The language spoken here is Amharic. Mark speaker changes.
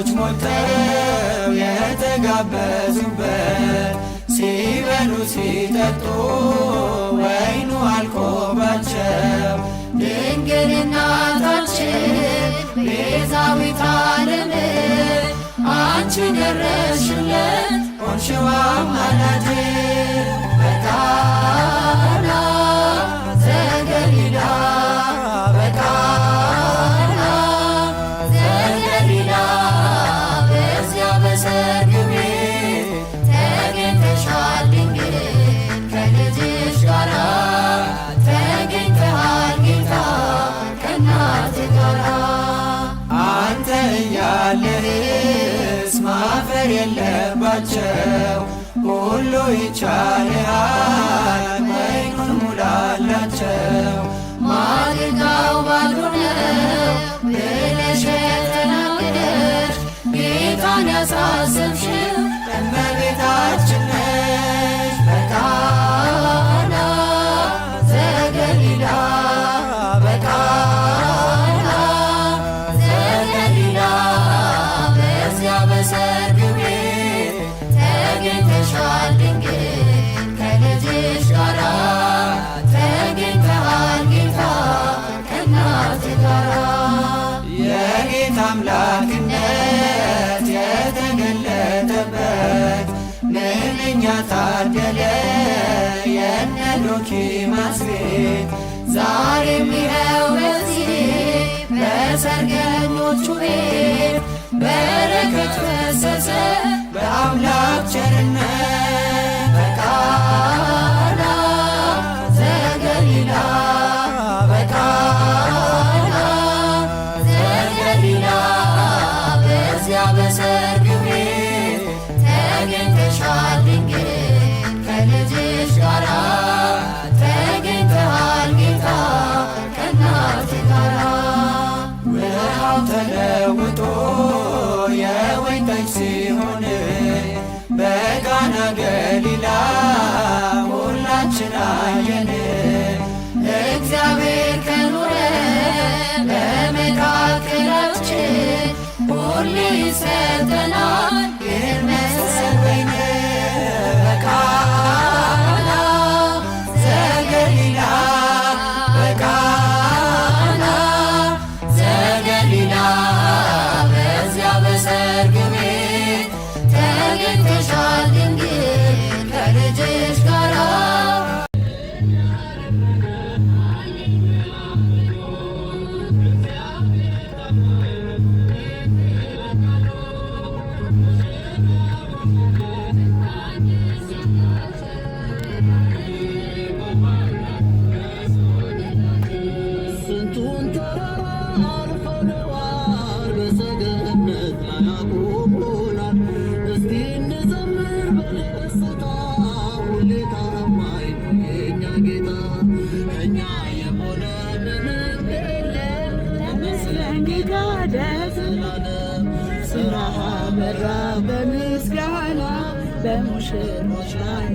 Speaker 1: ሰዎች ሞልተው የተጋበዙበት ሲበሉ ሲጠጡ ወይኑ አልቆባቸው ድንግል እናታችን ቤዛዊተ ዓለም አንቺ ደረስሽለት ሆንሽው አማላጅ በቃና ዘገሊላ በቃና ዘገሊላ በዚያ በሰርግ ቤት ተገኝተሻል ድንግል ከልጅሽ ጋራ ተገኝተሃል ጌታ ከእናትህ ጋራ አንተ እያለህስ ማፈር የለባቸው ሁሉ ይቻልሃል ወይኑን ሙላላቸው ማድጋው ባዶ ነው ብለሽ የተናገርሽ ጌታን ያሳሰብሽው እመቤታችን ነሽ በቃና ዘገሊላ በቃና ዘገሊላ በዚያ በሰርግ ቤት ተገኝተሻል ድንግል ከልጅሽ ጋራ ተገኝተሃል ጌታ ከእናትህ ጋራ የጌታ አምላክነት የተገለጠበት ምንኛ ታደለ የነ ዶኪማስ ቤት ዛሬም ይኸው በዚህ በሰርገኞቹ ቤት በረከት ፈሰሰ በአምላክ ቸርነት በቃና ዘገሊላ በቃና ዘገሊላ በዚያ በሰርግ ቤት ተገኝተሻል ድንግል ከልጅሽ ጋራ ተገኝተሃል ጌታ ከእናትህ ጋራ ውሃው ተለውጦ የወይን ጠጅ ሲሆን በቃና ገሊላ ሁላችን አየን እግዚአብሔር ከኖረ በመካከላችን ሁሌ ይሰጠናል ይህን መሰል ወይን በቃና ዘገሊላ በቃና ዘገሊላ በዚያ በሰርግ ቤት ተገኝተሻል ድንግል ከልጅሽ ጋራ
Speaker 2: ስንቱን ተራራ አልፈነዋል በሰገነት ላይ አቁሞናል። እስቲ እንዘምር በደስታ ሁሌ ታማኝ ነው የእኛ ጌታ እኛ የሆነልን የለም ይመስለን ጌታ ለዘላለም ስራህ በራ በምስጋና በሙሽሮች ላይ